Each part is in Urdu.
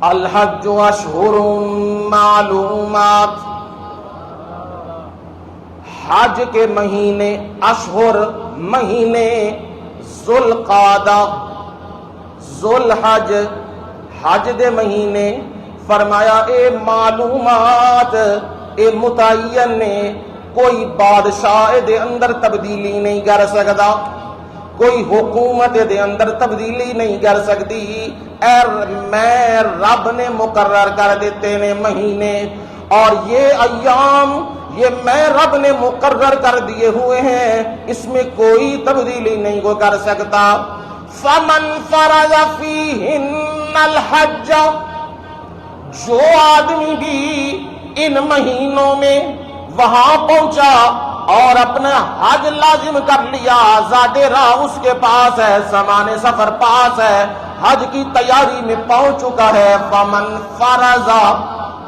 الحج اشہر معلومات، حج کے مہینے، اشہر مہینے، ذوالقعدہ، ذوالحج، حج دے مہینے، فرمایا اے معلومات، اے متعین نے، کوئی بادشاہ دے اندر تبدیلی نہیں کر سکتا، کوئی حکومت دے اندر تبدیلی نہیں کر سکتی، میں رب نے مقرر کر دیتے نے مہینے، اور یہ ایام یہ میں رب نے مقرر کر دیے ہوئے ہیں، اس میں کوئی تبدیلی نہیں کو کر سکتا۔ فمن فرض فیہن الحج، جو آدمی بھی ان مہینوں میں وہاں پہنچا اور اپنا حج لازم کر لیا، آزاد راہ اس کے پاس ہے، سامان سفر پاس ہے، حج کی تیاری میں پہنچ چکا ہے، فمن فرض،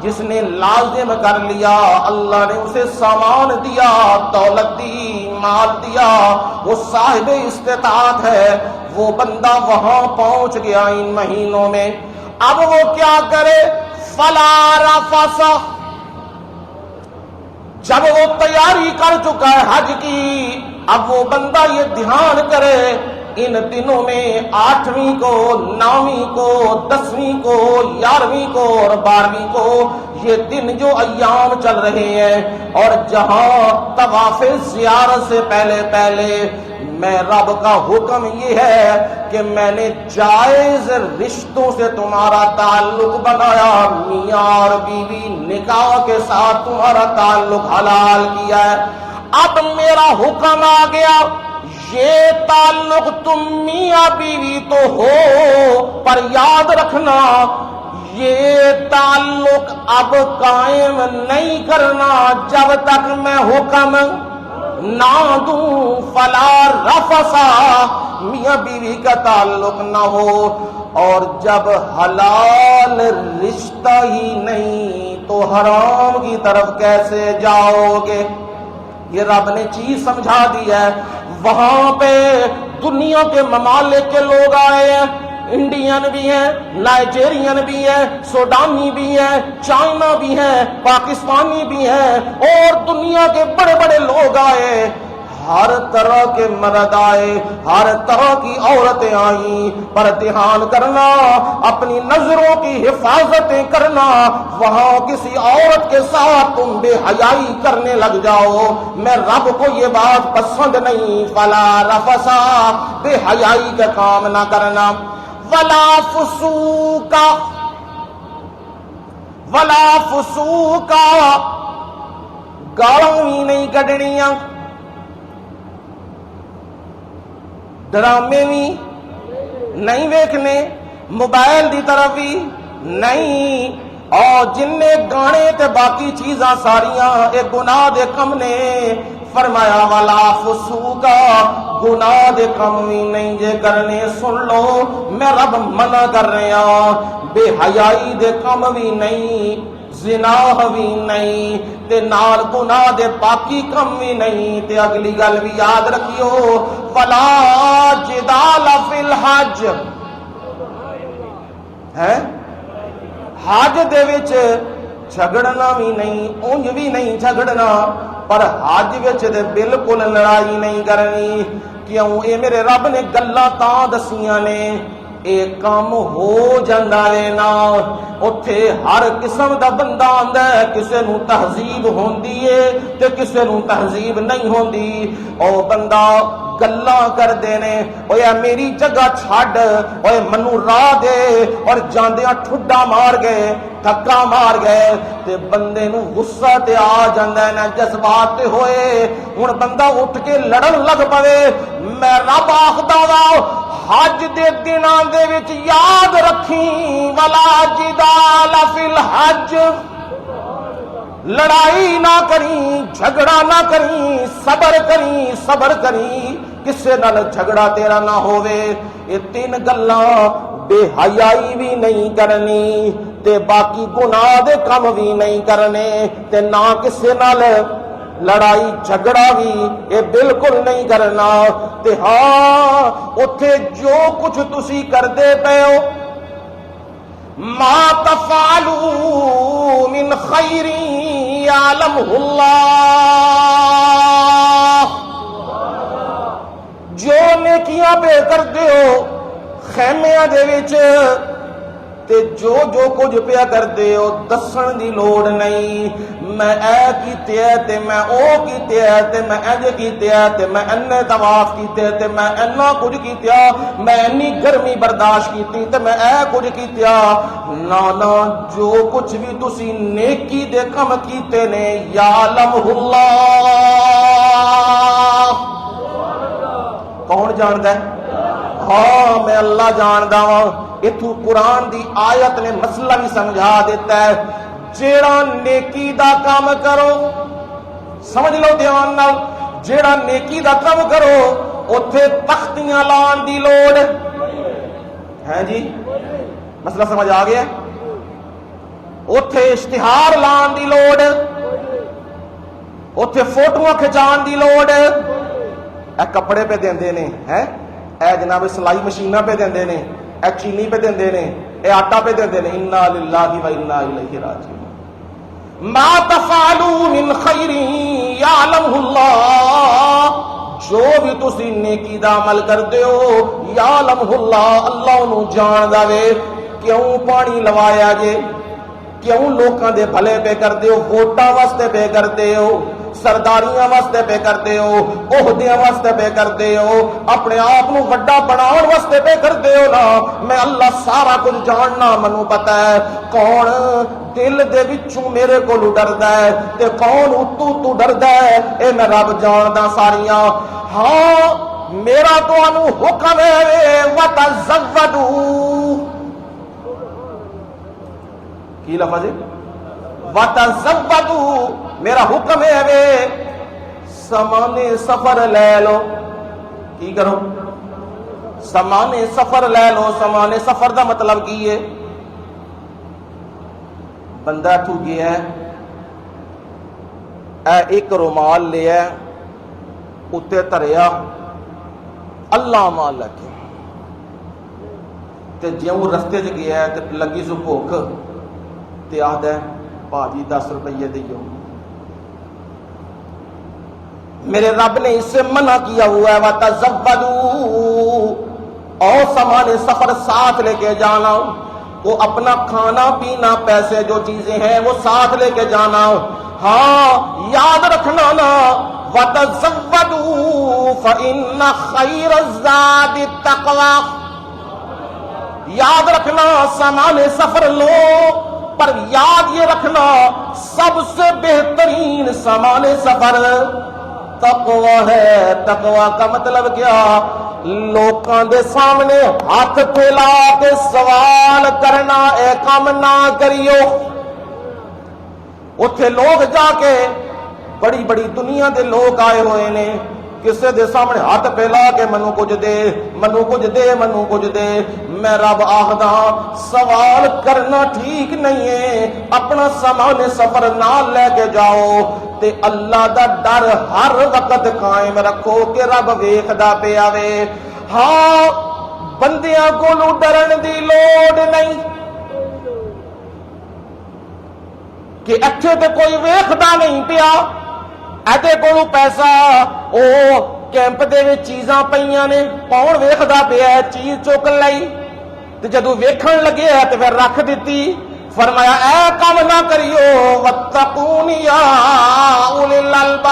جس نے لازم کر لیا، اللہ نے اسے سامان دیا، دولت دی، مال دیا، وہ صاحب استطاعت ہے، وہ بندہ وہاں پہنچ گیا ان مہینوں میں، اب وہ کیا کرے؟ فلا رفث، جب وہ تیاری کر چکا ہے حج کی، اب وہ بندہ یہ دھیان کرے ان دنوں میں 8ویں کو، 9ویں کو، 10ویں کو، 11ویں کو اور 12ویں کو، یہ دن جو ایام چل رہے ہیں، اور جہاں طواف زیارت سے پہلے پہلے میں رب کا حکم یہ ہے کہ میں نے جائز رشتوں سے تمہارا تعلق بنایا، میاں اور بیوی نکاح کے ساتھ تمہارا تعلق حلال کیا ہے، اب میرا حکم آ گیا، یہ تعلق تم میاں بیوی تو ہو، پر یاد رکھنا یہ تعلق اب قائم نہیں کرنا جب تک میں حکم نہ دوں، فلا رفث، میاں بیوی کا تعلق نہ ہو، اور جب حلال رشتہ ہی نہیں تو حرام کی طرف کیسے جاؤ گے؟ یہ رب نے چیز سمجھا دی ہے۔ وہاں پہ دنیا کے ممالک کے لوگ آئے ہیں، انڈین بھی ہیں، نائجیرین بھی ہیں، سوڈانی بھی ہیں، چائنا بھی ہیں، پاکستانی بھی ہیں، اور دنیا کے بڑے بڑے لوگ آئے، ہر طرح کے مرد آئے، ہر طرح کی عورتیں آئیں، پر دھیان کرنا، اپنی نظروں کی حفاظتیں کرنا، وہاں کسی عورت کے ساتھ تم بے حیائی کرنے لگ جاؤ، میں رب کو یہ بات پسند نہیں، فلا رفث، بے حیائی کا کام نہ کرنا، ولا فسوق، ولا فسوق، گالاں بھی نہیں کڈنیاں، ڈرامے بھی نہیں ویکھنے، موبائل دی طرف بھی نہیں، اور جن نے گانے تے باقی چیزاں ساریاں اے گناہ دے کم نے، فرمایا والا فسوق، گناہ دے کم بھی نہیں جے کرنے، سن لو میں رب منع کر رہا، بے حیائی دے کم بھی نہیں، زنا بھی نہیں، تے نال گناہ دے باقی کم بھی نہیں، تے اگلی گل بھی یاد رکھیو، فلا جدال فی الحج، ہے حج دے وچ جھگڑنا بھی نہیں، اونج بھی نہیں جھگڑنا، پر حج وچ تے بالکل لڑائی نہیں کرنی، کیوں؟ اے میرے رب نے گلاں تاں دسیاں نے، اے کام ہو جاندا ہے نا، اوتھے ہر قسم دا بندہ آندا ہے، کسے نوں تہذیب ہوندی ہے تے کسے نوں تہذیب نہیں ہوندی، او بندہ گلاں کر دینے، اوے میری جگہ چھڈ، اوے منوں راہ دے، اور جاندیاں ٹھڈا مار گئے، دھکا مار گئے، تے بندے نوں غصہ تے آ جاندا ہے نا، جذبات تے ہوئے، ہن بندہ اٹھ کے لڑن لگ پوے، میں رب آکھدا وا حج دے دناں دے وچ یاد رکھیں، ولا جدال فی الحج، لڑائی نہ کریں، جھگڑا نہ کریں، صبر کریں، کسے نال جھگڑا تیرا نہ ہووے، یہ 3 گلاں، بے حیائی بھی نہیں کرنی، تے باقی گناہ دے کم بھی نہیں کرنے، تے نہ کسے نال لڑائی جھگڑا بھی یہ بالکل نہیں کرنا، تے ہاں اوتھے جو کچھ تسی کردے پے ہو، ما تفعلوا من خیر یعلمہ اللہ، جو نیکیاں پہ کردے ہو خیمیاں دے وچ تے جو کچھ پیا کردے ہو دسن دی لوڑ نہیں، میں اے کیتے ہے تے میں او کیتے ہے تے میں انج کیتے ہے تے میں انے طواف کیتے تے میں اینا کچھ کیتیا، میں انی گرمی برداشت کیتی تے میں اے کچھ کیتیا، نا جو کچھ بھی تسی نیکی دے کم کیتے نے یعلمہ اللہ، کون جاندا ہے؟ ہاں میں اللہ جاندا ہاں۔ اتھوں قرآن دی آیت نے مسئلہ بھی سمجھا دیتا ہے، جیڑا نیکی دا کام کرو، سمجھ لو دھیان نال، جیڑا نیکی دا کام کرو اوتھے تختیاں لان دی لوڑ ہے جی، مسئلہ سمجھ آ گیا؟ اوتھے اشتہار لان دی لوڑ، اوتھے فوٹوਆਂ کھچان دی لوڑ، اے کپڑے پہ دیندے نے ہیں، اے جناب سلائی مشیناں پہ دیندے نے، اے چینی پہ دیندے نے، اے آٹا پہ دیندے نے، انا للہ و انا الیہ راجعون۔ ما تفعلوا من خیر یعلمہ اللہ، جو بھی تسی نیکی دا عمل کردے ہو یعلمہ اللہ، اللہ انہوں جاندا وے۔ کیوں پانی لوایا جے؟ کیوں لوکاں دے بھلے پہ کردے ہو؟ ووٹاں واسطے پہ کردے ہو، سرداریاں واسطے پہ کردے ہو، عہدیاں واسطے پہ کردے ہو، اپنے آپ نو وڈا بناؤ واسطے پہ کردے ہو نا؟ میں اللہ سارا کچھ جاننا، منو پتا ہے کون دل دے وچوں میرے کو ڈردا ہے تے کون تو ڈردا ہے، اے میں رب جاندا ساریاں۔ ہاں میرا تانوں حکم ہے وتزودوا، کی لفظ ہے؟ وتزودوا، میرا حکم ہے وے سامان سفر لے لو۔ کی کرو؟ سامان سفر لے لو۔ سامان سفر دا مطلب کی ہے؟ بندہ ٹھو گیا ہے، اے ایک رومال لیا اتے تریا اللہ مال لکھے تے جیوں رستے چ گیا ہے تے لگی سو بھوک تے آخدا ہے بھاجی 10 روپیے دیو۔ میرے رب نے اس سے منع کیا ہوا ہے وَتَزَوَّدُوا، اور سامان سفر ساتھ لے کے جانا، وہ اپنا کھانا پینا پیسے جو چیزیں ہیں وہ ساتھ لے کے جانا۔ ہاں یاد رکھنا نا وَتَزَوَّدُوا فَإِنَّ خَيْرَ الزَّادِ التَّقْوَىٰ، یاد رکھنا سامان سفر لو، پر یاد یہ رکھنا سب سے بہترین سامان سفر تقوی ہے۔ تقوی کا مطلب کیا؟ لوکاں دے سامنے ہاتھ پھیلا کے سوال کرنا اے کام نہ کریو۔ اتھے لوگ جا کے بڑی بڑی دنیا دے لوگ آئے ہوئے نے، کسے دے سامنے ہاتھ پھیلا کے منو کچھ دے، منو کچھ دے، منو کچھ دے۔ میں رب آخدا سوال کرنا ٹھیک نہیں ہے، اپنا سامان سفر نال لے کے جاؤ تے اللہ دا ڈر ہر وقت قائم رکھو کہ رب ویکھدا پیا وے۔ ہاں بندیاں کولوں ڈرن دی لوڑ نہیں کہ اچھے تے کوئی ویکھدا نہیں پیا، ایدے کولوں پیسہ او کیمپ دے وچ چیزاں پیاں نے، کون ویکھدا پیا ہے؟ چیز چک لئی تے جدوں ویکھن لگے تے پھر رکھ دتی۔ فرمایا اے کام نہ کریو واتقون یا اولی الالباب۔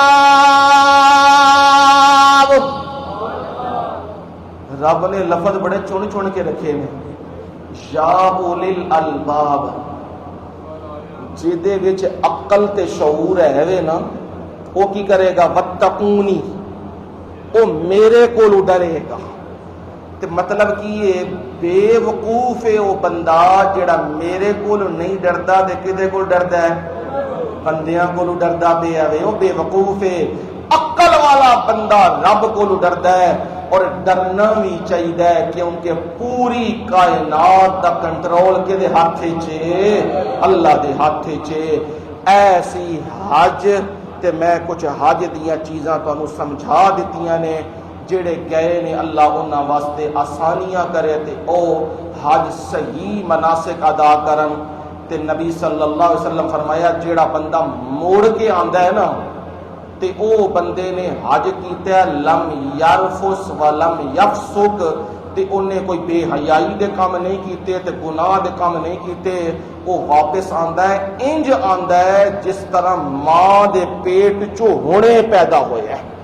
رب نے لفظ بڑے چن چن کے رکھے ہیں، یا اولی الالباب، جدے وچ عقل تے شعور ہے وے نا، وہ کی کرے گا؟ واتقونی، وہ میرے کولوں ڈرے گا۔ تے مطلب کی ہے؟ بے وقوف ہے وہ بندہ جڑا میرے کولوں نہیں ڈردا تے کدے کول ڈردا ہے؟ بندیاں کولوں ڈردا پیا وے، وہ بے وقوف ہے۔ عقل والا بندہ رب کولوں ڈردا ہے، اور ڈرنا بھی چاہیے کیونکہ پوری کائنات دا کنٹرول کدے ہاتھ وچ ہے؟ اللہ دے ہاتھ وچ ہے۔ ایسی حج تے میں کچھ حج دیاں چیزاں تانوں سمجھا دتیاں نے، جڑے گئے نے اللہ انہاں واسطے آسانیاں کرے تے او حج صحیح مناسک ادا کرن۔ تے نبی صلی اللہ علیہ وسلم فرمایا جیڑا بندہ موڑ کے آندا ہے نا تے او بندے نے حج کیتا ہے لم یرفس ولم یفسق، تے انہیں کوئی بے حیائی دے کام نہیں کیتے تے گناہ دے کام نہیں کیتے، وہ واپس آندا ہے انج آندا ہے جس طرح ماں دے پیٹ چو ہونے پیدا ہویا ہے۔